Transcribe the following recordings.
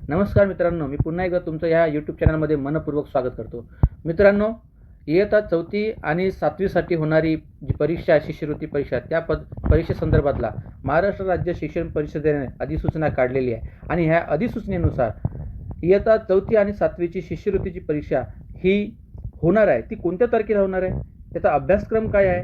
नमस्कार मित्रांनो, मी पुन्हा एकदा तुमचं या यूट्यूब चॅनलमध्ये मनपूर्वक स्वागत करतो. मित्रांनो, इयत्ता 4थी आणि 7वीसाठी होणारी जी परीक्षा आहे, शिष्यवृत्ती परीक्षा, त्या परीक्षेसंदर्भातला महाराष्ट्र राज्य शिक्षण परिषदेने अधिसूचना काढलेली आहे आणि ह्या अधिसूचनेनुसार इयत्ता 4थी आणि 7वीची शिष्यवृत्तीची परीक्षा ही होणार आहे. ती कोणत्या तारखेला होणार आहे, त्याचा अभ्यासक्रम काय आहे,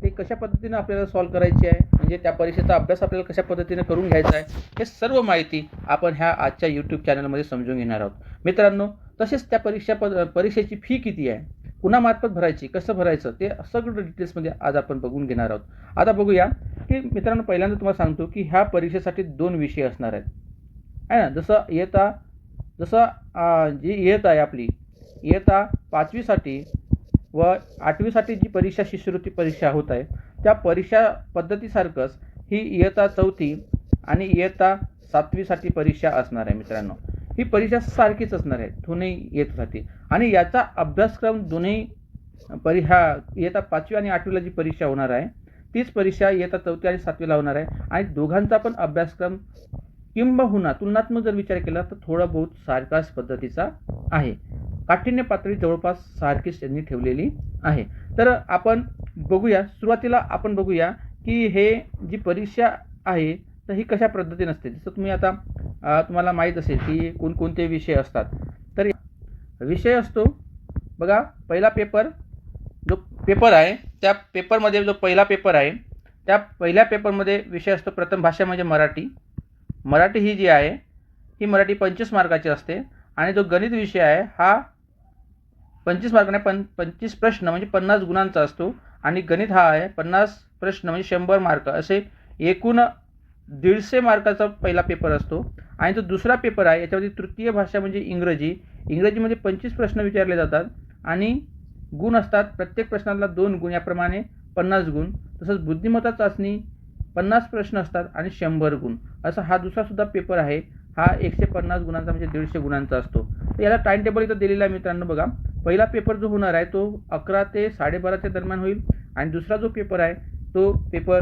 ते कशा पद्धतीनं आपल्याला सॉल्व करायची आहे, म्हणजे त्या परीक्षेचा अभ्यास आपल्याला कशा पद्धतीने करून घ्यायचा आहे, हे सर्व माहिती आपण ह्या आजच्या यूट्यूब चॅनलमध्ये समजून घेणार आहोत मित्रांनो. तसेच त्या परीक्षेची फी किती आहे, कुणामार्फत भरायची, कसं भरायचं, ते सगळं डिटेल्समध्ये आज आपण बघून घेणार आहोत. आता बघूया की मित्रांनो, पहिल्यांदा तुम्हाला सांगतो की ह्या परीक्षेसाठी 2 विषय असणार आहेत, आहे ना. जी इयत्ता आहे आपली, इयत्ता 5वीसाठी व 8वीसाठी जी परीक्षा शिष्यवृत्ती परीक्षा होत आहे, त्या परीक्षा पद्धतीसारखंच ही इयत्ता 4थी आणि इयत्ता 7वीसाठी परीक्षा असणार आहे मित्रांनो. ही परीक्षा सारखीच असणार आहे दोन्ही इयत्तेसाठी आणि याचा अभ्यासक्रम दोन्ही इयत्ता 5वी आणि 8वीला जी परीक्षा होणार आहे, तीच परीक्षा इयत्ता 4थी आणि 7वीला होणार आहे आणि दोघांचा पण अभ्यासक्रम किंबहुना तुलनात्मक जर विचार केला तर थोडा बहुत सारखाच पद्धतीचा आहे. काठिण्य पातळी जवळपास सारखीच त्यांनी ठेवलेली आहे. तर आपण बघूया, सुरुवातीला आपण बघूया की हे जी परीक्षा आहे तर ही कशा पद्धतीने असते. जसं तुम्ही आता तुम्हाला माहीत असेल की कोणकोणते विषय असतात. तर विषय असतो बघा, पहिला पेपर जो पेपर आहे, त्या पेपरमध्ये जो पहिला पेपर आहे, त्या पहिल्या पेपरमध्ये विषय असतो प्रथम भाषा म्हणजे मराठी ही जी आहे ही मराठी 25 मार्काची असते आणि जो गणित विषय आहे हा 25 मार्काने 25 प्रश्न म्हणजे 50 गुणांचा असतो आणि गणित हा आहे 50 प्रश्न म्हणजे 100 मार्क, असे एकूण 150 मार्काचा पहिला पेपर असतो. आणि जो दुसरा पेपर आहे याच्यामध्ये तृतीय भाषा म्हणजे इंग्रजीमध्ये 25 प्रश्न विचारले जातात आणि गुण असतात, प्रत्येक प्रश्नाला 2 गुण, याप्रमाणे 50 गुण. तसंच बुद्धिमत्ता चाचणी 50 प्रश्न असतात आणि 100 गुण. असा हा दुसरा सुद्धा पेपर आहे, हा 150 गुणांचा म्हणजे 150 गुणांचा असतो. तर याला टाइम टेबल इथं दिलेला आहे मित्रांनो. बघा, पहिला पेपर जो होणार आहे तो 11 ते 12:30 दरम्यान होईल आणि दुसरा जो पेपर आहे तो पेपर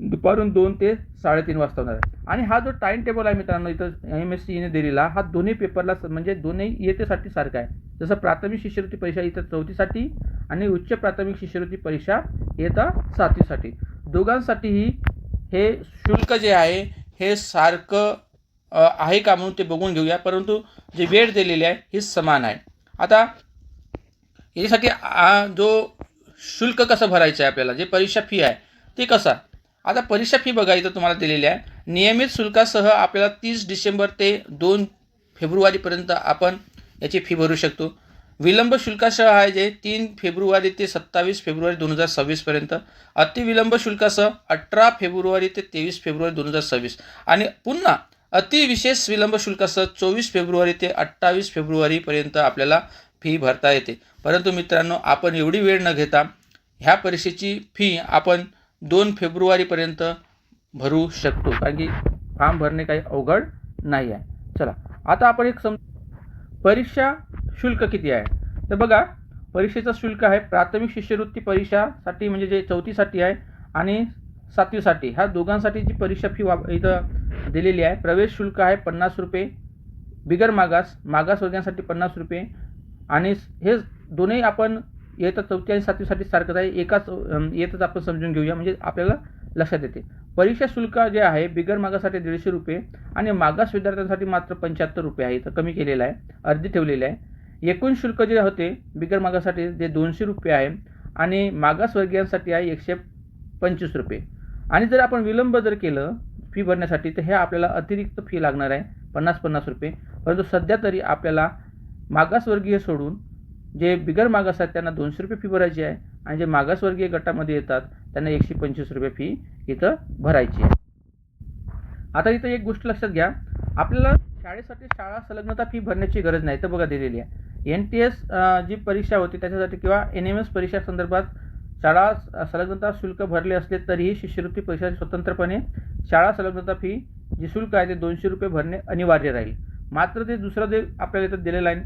दुपारून 2 ते 3:30 वाजता होणार आहे. आणि हा जो टाइम टेबल आहे मित्रांनो इथं MSCने दिलेला, हा दोन्ही पेपरला म्हणजे दोन्ही इयत्तेसाठी सारखा आहे. जसं प्राथमिक शिष्यवृत्ती परीक्षा इयत्ता 4थीसाठी आणि उच्च प्राथमिक शिष्यवृत्ती परीक्षा इयत्ता 7वीसाठी, दोघांसाठीही हे शुल्क जे आहे हे सारखं आहे का म्हणून ते बघून घेऊया. परंतु जी वेळ दिलेली आहे ही समान आहे. आता याच्यासाठी जो शुल्क कसं भरायचं आहे आपल्याला, जे परीक्षा फी आहे ती कसं. आता परीक्षा फी बघा इथं तुम्हाला दिलेली आहे. नियमित शुल्कासह आपल्याला 30 डिसेंबर ते 2 फेब्रुवारीपर्यंत आपण याची फी भरू शकतो. विलंब शुल्कासह आहे जे 3 फेब्रुवारी ते 27 फेब्रुवारी 2026 अतिविलंब शुल्कासह 18 फेब्रुवारी ते 23 फेब्रुवारी 2026 आणि पुन्हा अतिविशेष विलंब शुल्कासह 24 फेब्रुवारी ते 28 फेब्रुवारीपर्यंत आपल्याला फी भरता येते. परंतु मित्रांनो, आपण एवढी वेळ न घेता ह्या परीक्षेची फी आपण 2 फेब्रुवारीपर्यंत भरू शकतो, कारण की फॉर्म भरणे काही अवघड नाही आहे. चला आता आपण परीक्षा शुल्क किती आहे. तर बघा, परीक्षेचं शुल्क आहे प्राथमिक शिष्यवृत्ती परीक्षासाठी म्हणजे जे 4थीसाठी आहे आणि 7वीसाठी, ह्या दोघांसाठी जी परीक्षा फी इथं दिलेली आहे. प्रवेश शुल्क आहे 50 रुपये, बिगर मागासवर्गीयांसाठी 50 रुपये आणि हे दोन्ही आपण इयत्ता 4थी आणि 7वीसाठी सारखंच आहे. एकाच इयत्ताच आपण समजून घेऊया म्हणजे आपल्याला लक्षात येते. परीक्षा शुल्क जे आहे बिगर मागासाठी 150 रुपये आणि मागास विद्यार्थ्यांसाठी मात्र 75 रुपये आहे. इथं कमी केलेलं आहे, अर्धी ठेवलेली आहे. एकूण शुल्क जे होते बिगर मागासाठी जे 200 रुपये आहे आणि मागासवर्गीयांसाठी आहे 125 रुपये. आणि जर आपण विलंब जर केलं फी भरण्यासाठी तर हे आपल्याला अतिरिक्त फी लागणार आहे 50 रुपये. परंतु सध्या तरी आपल्याला मागासवर्गीय सोडून जे बिगर मागास आहेत त्यांना 200 रुपये फी भरायची आहे आणि जे मागासवर्गीय गटामध्ये येतात त्यांना 125 रुपये फी इथं भरायची आहे. आता इथं एक गोष्ट लक्षात घ्या, आपल्याला शाळेसाठी शाळा संलग्नता फी भरण्याची गरज नाही. तर बघा दिलेली आहे. NTS जी परीक्षा होती त्याच्यासाठी किंवा NMS परीक्षा संदर्भात शाळा संलग्नता शुल्क भरले असले तरीही शिष्यवृत्ती परीक्षा स्वतंत्रपणे शाळा संलग्नता फी जी शुल्क आहे ते 200 रुपये भरणे अनिवार्य राहील. मात्र ते दुसरं जे आपल्याला इथं दिलेलं आहे,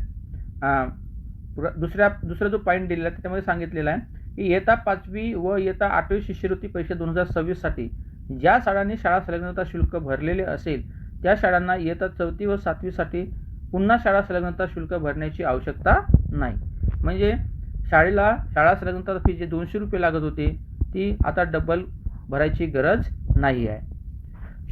दुसरा जो पॉईंट दिलेला आहे त्याच्यामध्ये सांगितलेला आहे की इयत्ता 5वी व इयत्ता 8वी शिष्यवृत्ती परीक्षा 2026साठी ज्या शाळांनी शाळा संलग्नता शुल्क भरलेले असेल त्या शाळांना इयत्ता 4थी व 7वीसाठी पुन्हा शाळा संलग्नता शुल्क भरण्याची आवश्यकता नाही. म्हणजे शाळा संलग्नता फी जे 200 रुपये लागत होते ती आता डबल भरायची गरज नाही आहे.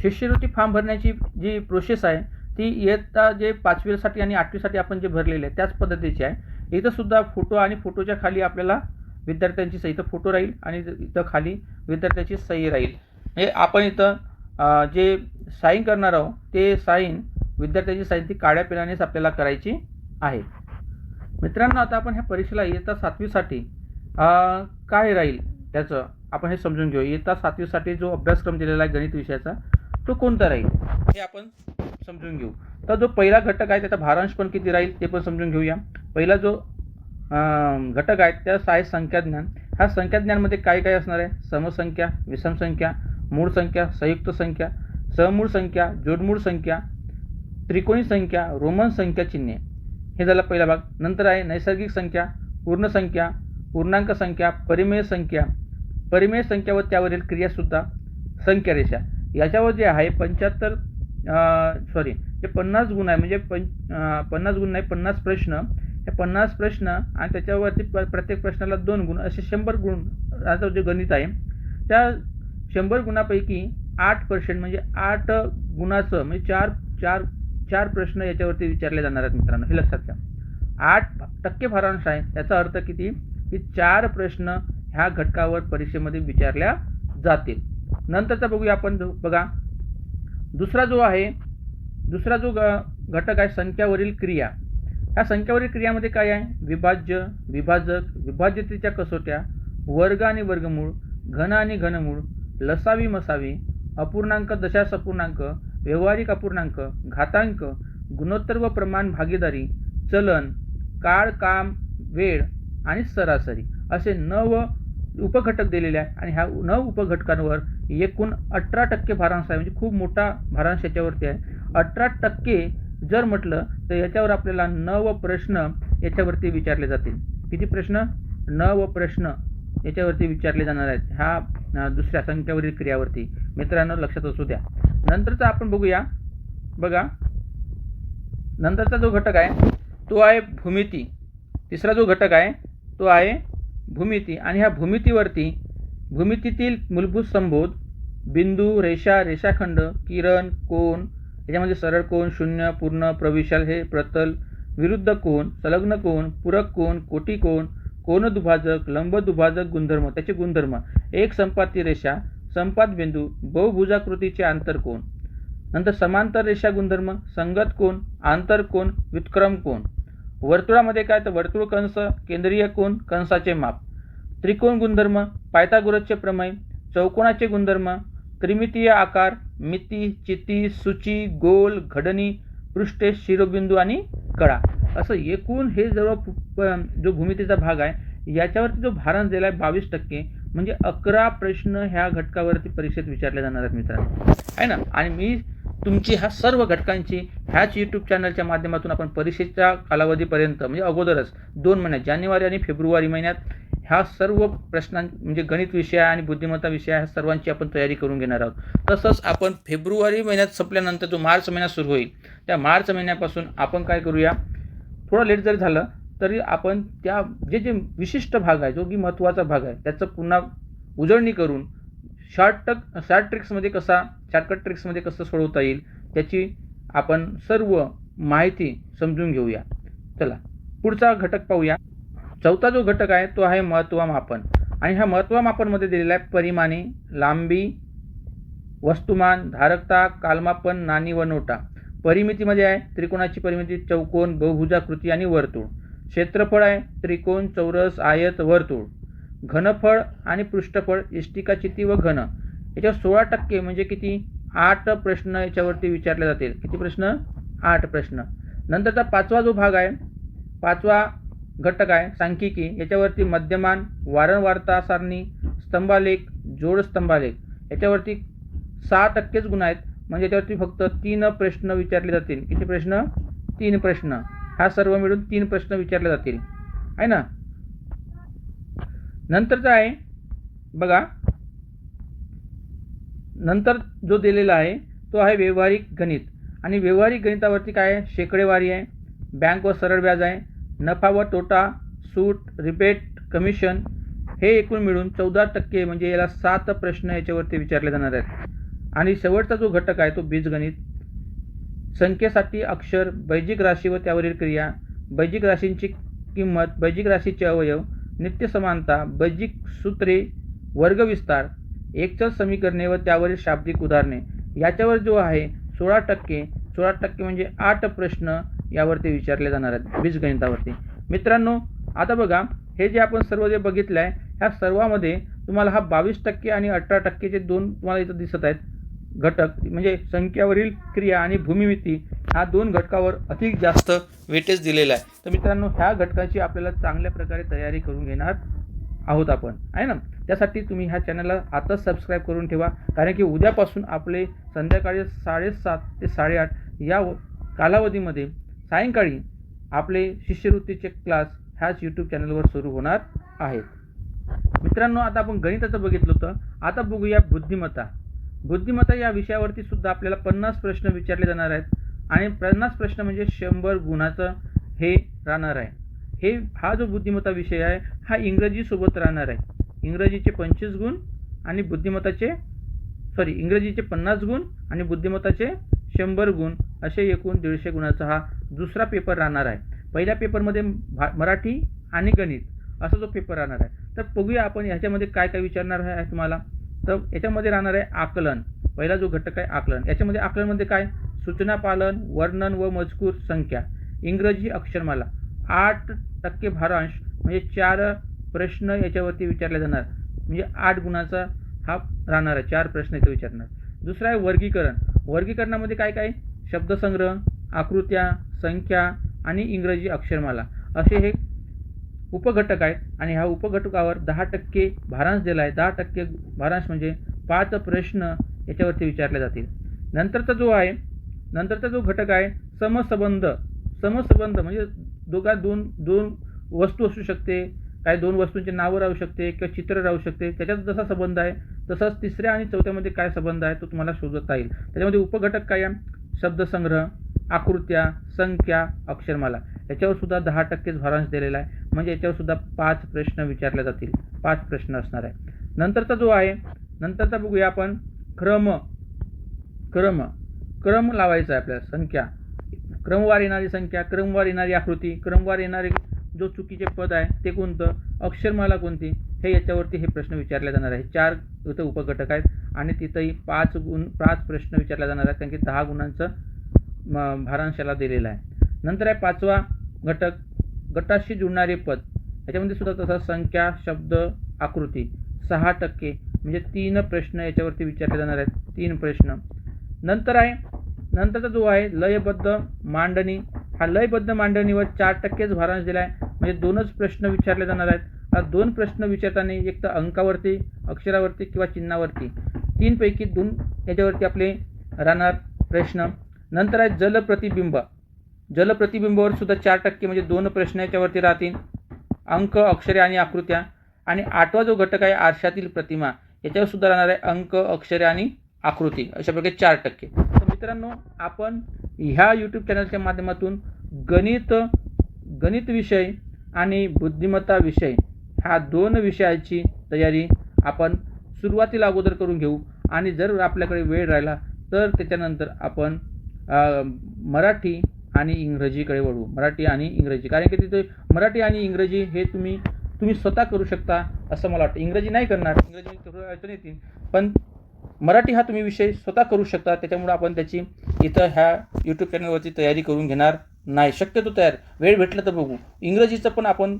शिष्यवृत्ती फॉर्म भरण्याची जी प्रोसेस आहे ती इयत्ता जे 5वीसाठी आणि 8वीसाठी आपण जे भरलेले आहे त्याच पद्धतीची आहे. इथं सुद्धा फोटो आणि फोटोच्या खाली आपल्याला विद्यार्थ्यांची सही, इथं फोटो राहील आणि इथं खाली विद्यार्थ्याची सही राहील. हे आपण इथं जे साईन करणार आहोत ते साईन विद्यार्थ्याची साईन ती काळ्या पेनानेच आपल्याला करायची आहे. मित्रांनो, आता आपण ह्या परीक्षेला इयत्ता 7वीसाठी काय राहील त्याचं आपण हे समजून घेऊ. इयत्ता 7वीसाठी जो अभ्यासक्रम दिलेला आहे गणित विषयाचा तो कोणता राहील हे आपण समजून घेऊ. तर जो पहिला घटक आहे त्याचा भारांश पण किती राहील ते पण समजून घेऊया. पहिला जो घटक आहे त्याचा आहे संख्याज्ञान. ह्या संख्याज्ञानमध्ये काय काय असणार आहे? समसंख्या, विषम संख्या, मूळ संख्या, संयुक्त संख्या, समूळ संख्या, जोडमूळ संख्या, त्रिकोणी संख्या, रोमन संख्या चिन्हे, हे झाला पहिला भाग. नंतर आहे नैसर्गिक संख्या, पूर्ण संख्या, पूर्णांक संख्या, परिमेय संख्या, परिमेय संख्या व त्यावरील क्रियासुद्धा, संख्यारेषा. याच्यावर जे आहे 50 गुण आहे. म्हणजे 50 गुण नाही, 50 प्रश्न. हे 50 प्रश्न आणि त्याच्यावरती प्रत्येक प्रश्नाला 2 गुण असे 100 गुणाचं जे गणित आहे त्या 100 गुणापैकी 8% म्हणजे 8 गुणाचं म्हणजे चार प्रश्न याच्यावरती विचारले जाणार आहेत. मित्रांनो, हे लक्षात घ्या. 8% भारांश आहे याचा अर्थ किती की 4 प्रश्न ह्या घटकावर परीक्षेमध्ये विचारल्या जातील. नंतरचा बघूया आपण. बघा, दुसरा जो घटक आहे संख्यावरील क्रिया. ह्या संख्यावरील क्रियामध्ये काय आहे? विभाज्य, विभाजक, विभाज्यतेच्या कसोट्या, वर्ग आणि वर्गमूळ, घन आणि घनमूळ, लसावी मसावी, अपूर्णांक दशांश अपूर्णांक, व्यावहारिक अपूर्णांक, घातांक, गुणोत्तर व प्रमाण भागीदारी, चलन, काळ, काम, वेळ आणि सरासरी असे 9 उपघटक दिलेले आहे. आणि ह्या 9 उपघटकांवर एकूण 18% भारांश आहे. म्हणजे खूप मोठा भारांश याच्यावरती आहे. 18% जर म्हटलं तर याच्यावर आपल्याला 9 प्रश्न याच्यावरती विचारले जातील. किती प्रश्न? 9 प्रश्न याच्यावरती विचारले जाणार आहेत ह्या दुसऱ्या संख्यावरील क्रियावरती. मित्रांनो, लक्षात असू द्या. नंतरचा आपण बघूया. बघा, नंतरचा जो घटक आहे तो आहे भूमिती. तिसरा जो घटक आहे तो आहे भूमिती. आणि ह्या भूमितीतील मूलभूत संबोध, बिंदू, रेषा, रेषाखंड, किरण, कोन, याच्यामध्ये सरळ कोन, शून्य, पूर्ण, प्रविशाल, हे प्रतल, विरुद्ध कोन, संलग्न कोन, पूरक कोन, कोटी कोन, कोनदुभाजक, लंबदुभाजक गुणधर्म, त्याचे गुणधर्म, एक संपाती रेषा, संपात बिंदू, बहुभुजाकृतीचे आंतरकोन. नंतर समांतर रेषा गुणधर्म, संगत कोन, आंतरकोन, व्युत्क्रम कोन. वर्तुळामध्ये काय तर वर्तुळ कंस, केंद्रीय कोन, कंसाचे माप. त्रिकोण गुणधर्म, पायथागोरसचे प्रमेय, चौकोनाचे गुणधर्म, त्रिमितीय आकार, मिती, चिती, सूची, गोल, घडणी, पृष्ठे, शिरोबिंदू आणि कळा. असं एकूण हे जो भूमितीचा भाग आहे याच्यावरती जो भारांश दिला आहे 22%, म्हणजे 11 प्रश्न ह्या घटकावरती परीक्षेत विचारले जाणार आहेत. मित्रांनो, आहे ना. आणि मी तुमची ह्या सर्व घटकांची ह्याच यूट्यूब चॅनलच्या माध्यमातून आपण परीक्षेच्या कालावधीपर्यंत म्हणजे अगोदरच 2 महिन्यात, जानेवारी आणि फेब्रुवारी महिन्यात ह्या सर्व म्हणजे गणित विषय आणि बुद्धिमत्ता विषय ह्या सर्वांची आपण तयारी करून घेणार आहोत. तसंच आपण फेब्रुवारी महिन्यात संपल्यानंतर जो मार्च महिना सुरू होईल त्या मार्च महिन्यापासून आपण काय करूया, थोडं लेट जरी झालं तरी आपण त्या जे विशिष्ट भाग आहे, जो की महत्त्वाचा भाग आहे, त्याचं पुन्हा उजळणी करून शॉर्टकट ट्रिक्समध्ये कसं सोडवता येईल त्याची आपण सर्व माहिती समजून घेऊया. चला, पुढचा घटक पाहूया. चौथा जो घटक आहे तो आहे महत्त्वमापन. आणि ह्या महत्त्वमापनमध्ये दिलेला आहे परिमाणे, लांबी, वस्तुमान, धारकता, कालमापन, नाणी व नोटा. परिमितीमध्ये आहे त्रिकोणाची परिमिती, चौकोन, बहुभुजाकृती आणि वर्तुळ. क्षेत्रफळ आहे त्रिकोण, चौरस, आयत, वर्तुळ. घनफळ आणि पृष्ठफळ, इष्टिका, चिती व घन. याच्यावर 16% म्हणजे किती? 8 प्रश्न याच्यावरती विचारले जातील. किती प्रश्न? 8 प्रश्न. नंतरचा 5वा जो भाग आहे, 5वा घटक आहे सांख्यिकी. याच्यावरती मध्यमान, वारंवारता सारणी, स्तंभालेख, जोड स्तंभालेख, याच्यावरती 6%च गुण आहेत. म्हणजे याच्यावरती फक्त 3 प्रश्न विचारले जातील. किती प्रश्न? 3 प्रश्न. हा सर्व मिळून 3 प्रश्न विचारले जातील, आहे ना. नंतरचा आहे बघा, नंतर जो दिलेला आहे तो आहे व्यावहारिक गणित. आणि व्यवहारिक गणितावरती काय आहे, शेकडेवारी आहे, बँक व सरळ व्याज आहे, नफा व तोटा, सूट, रिबेट, कमिशन, हे एकूण मिळून 14% म्हणजे याला 7 प्रश्न याच्यावरती विचारले जाणार आहेत. आणि शेवटचा जो घटक आहे तो बीजगणित, संख्येसाठी अक्षर, बैजिक राशी व त्यावरील क्रिया, बैजिक राशींची किंमत, बैजिक राशीचे अवयव, नित्य समानता, बैजिक सूत्रे, वर्गविस्तार, एकचल समीकरणे व त्यावरील शाब्दिक उदाहरणे, याच्यावर जो आहे 16% म्हणजे 8 प्रश्न यावरती विचारले जाणार आहेत बीजगणितावरती. मित्रांनो, आता बघा, हे जे आपण सर्व जे बघितलं आहे ह्या सर्वामध्ये तुम्हाला हा 22% आणि 18%चे दोन तुम्हाला इथं दिसत आहेत घटक, म्हणजे संख्यावरील क्रिया आणि भूमिमिती, ह्या दोन घटकावर अधिक जास्त वेटेज दिलेलं आहे. तर मित्रांनो, ह्या घटकाची आपल्याला चांगल्या प्रकारे तयारी करून घेणार आहोत आपण, आहे ना. त्यासाठी तुम्ही ह्या चॅनलला आताच सबस्क्राईब करून ठेवा, कारण की उद्यापासून आपले संध्याकाळी 7:30 ते 8:30 या कालावधीमध्ये सायंकाळी आपले शिष्यवृत्तीचे क्लास ह्याच यूट्यूब चॅनलवर सुरू होणार आहेत. मित्रांनो, आता आपण गणिताचं बघितलं होतं, आता बघूया बुद्धिमत्ता. बुद्धिमत्ता या विषयावरती सुद्धा आपल्याला 50 प्रश्न विचारले जाणार आहेत आणि 50 प्रश्न म्हणजे 100 गुणाचं हे राहणार आहे. हा जो बुद्धिमत्ता विषय आहे हा इंग्रजीसोबत राहणार आहे. इंग्रजीचे 25 गुण आणि इंग्रजीचे 50 गुण आणि बुद्धिमत्ताचे 100 गुण, असे एकूण 150 गुणाचा हा दुसरा पेपर राहणार आहे. पहिल्या पेपरमध्ये मराठी आणि गणित असा जो पेपर राहणार आहे. तर बघूया आपण ह्याच्यामध्ये काय काय विचारणार आहे तुम्हाला. तर याच्यामध्ये राहणार आहे आकलन. पहिला जो घटक आहे आकलन. याच्यामध्ये आकलनमध्ये काय, सूचना पालन, वर्णन व मजकूर, संख्या, इंग्रजी अक्षरमाला, 8% भारांश म्हणजे 4 प्रश्न याच्यावरती विचारले जाणार, म्हणजे 8 गुणाचा हा राहणार आहे. 4 प्रश्न इथे विचारणार. दुसरा आहे वर्गीकरण. वर्गीकरणामध्ये काय काय, शब्दसंग्रह, आकृत्या, संख्या आणि इंग्रजी अक्षरमाला असे हे उपघटक आहेत. आणि ह्या उपघटकावर 10% भारांश दिला आहे. 10% भारांश म्हणजे 5 प्रश्न याच्यावरती विचारले जातील. नंतरचा जो घटक आहे समसंबंध. समसंबंध म्हणजे दोन वस्तू असू शकते, काही 2 वस्तूंचे नावं राहू शकते किंवा चित्र राहू शकते, त्याच्यात जसा संबंध आहे तसाच तिसऱ्या आणि चौथ्यामध्ये काय संबंध आहे तो तुम्हाला शोधता येईल. त्याच्यामध्ये उपघटक काय आहे, शब्दसंग्रह, आकृत्या, संख्या, अक्षरमाला, याच्यावर सुद्धा 10% भारांश दिलेला आहे. म्हणजे याच्यावर सुद्धा 5 प्रश्न विचारले जातील. 5 प्रश्न असणार आहे. नंतरचा बघूया आपण क्रम लावायचा आहे आपल्याला. संख्या, क्रमवार येणारी संख्या, क्रमवार येणारी आकृती, क्रमवार येणारे जो चुकीचे पद आहे ते कोणतं, अक्षरमाला कोणती, हे याच्यावरती हे प्रश्न विचारले जाणार आहे. 4 इथं उपघटक आहेत आणि तिथंही 5 प्रश्न विचारले जाणार आहेत, कारण की 10 गुणांचं भारांशाला दिलेला आहे. नंतर आहे 5वा घटक, गटाशी जुळणारे पद. याच्यामध्ये सुद्धा तसा संख्या, शब्द, आकृती, 6% म्हणजे 3 प्रश्न याच्यावरती विचारले जाणार आहेत. 3 प्रश्न. नंतरचा जो आहे लयबद्ध मांडणी. हा लयबद्ध मांडणीवर 4%च भारांश दिला आहे, म्हणजे 2च प्रश्न विचारले जाणार आहेत. हा 2 प्रश्न विचारताना एक तर अंकावरती, अक्षरावरती किंवा चिन्हावरती 3 पैकी 2 याच्यावरती आपले राहणार प्रश्न. नंतर आहे जलप्रतिबिंब. जलप्रतिबिंबावर सुद्धा 4% म्हणजे 2 प्रश्न याच्यावरती राहतील, अंक, अक्षरे आणि आकृत्या. आणि 8वा जो घटक आहे आरशातील प्रतिमा, याच्यावर सुद्धा राहणार आहे अंक, अक्षरे आणि आकृती, अशा प्रकारे 4%. तर मित्रांनो, आपण ह्या यूट्यूब चॅनलच्या माध्यमातून गणित विषय आणि बुद्धिमत्ता विषय ह्या 2 विषयाची तयारी आपण सुरुवातीला अगोदर करून घेऊ. आणि जर आपल्याकडे वेळ राहिला तर त्याच्यानंतर आपण मराठी आणि इंग्रजीकडे वळू. मराठी आणि इंग्रजी, कारण की तिथे मराठी आणि इंग्रजी हे तुम्ही स्वतः करू शकता असं मला वाटतं. इंग्रजी नाही करणार, इंग्रजी थोडं अडचण येतील, पण मराठी हा तुम्ही विषय स्वतः करू शकता. त्याच्यामुळे आपण त्याची इथं ह्या यूट्यूब चॅनलवरती तयारी करून घेणार नाही. शक्यतो वेळ भेटलं तर बघू. इंग्रजीचं पण आपण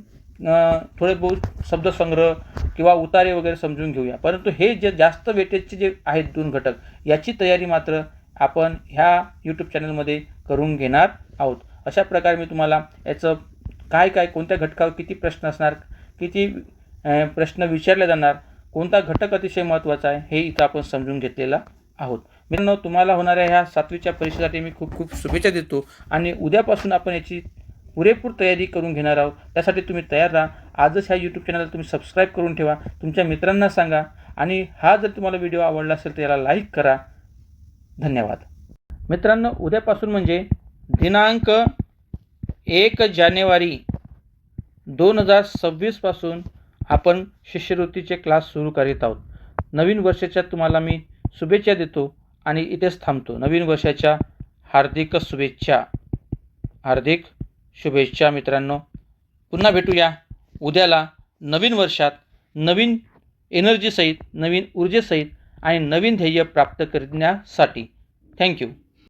थोडे बहुत शब्दसंग्रह किंवा उतारे वगैरे समजून घेऊया. परंतु हे जे जास्त वेटेजचे जे आहेत 2 घटक, याची तयारी मात्र आपण ह्या यूट्यूब चॅनलमध्ये करून घेणार आहोत. अशा प्रकारे मी तुम्हाला याचं काय कोणत्या घटकावर किती प्रश्न असणार, किती प्रश्न विचारले जाणार, कोणता घटक अतिशय महत्त्वाचा आहे हे इथं आपण समजून घेतलेला आहोत. मित्रांनो, तुम्हाला होणाऱ्या ह्या 7वीच्या परीक्षेसाठी मी खूप शुभेच्छा देतो आणि उद्यापासून आपण याची पुरेपूर तयारी करून घेणार आहोत. त्यासाठी तुम्ही तयार राहा. आजच ह्या यूट्यूब चॅनलला तुम्ही सबस्क्राईब करून ठेवा, तुमच्या मित्रांना सांगा आणि हा जर तुम्हाला व्हिडिओ आवडला असेल तर याला लाईक करा. धन्यवाद. मित्रांनो, उद्यापासून म्हणजे दिनांक 1 जानेवारी 2026 पासून आपण शिष्यवृत्तीचे क्लास सुरू करीत आहोत. नवीन वर्षाच्या तुम्हाला मी शुभेच्छा देतो आणि इथेच थांबतो. नवीन वर्षाच्या हार्दिक शुभेच्छा. हार्दिक शुभेच्छा मित्रांनो. पुन्हा भेटूया उद्याला नवीन वर्षात, नवीन एनर्जीसहित, नवीन ऊर्जेसहित आणि नवीन ध्येय प्राप्त करण्यासाठी. थँक्यू.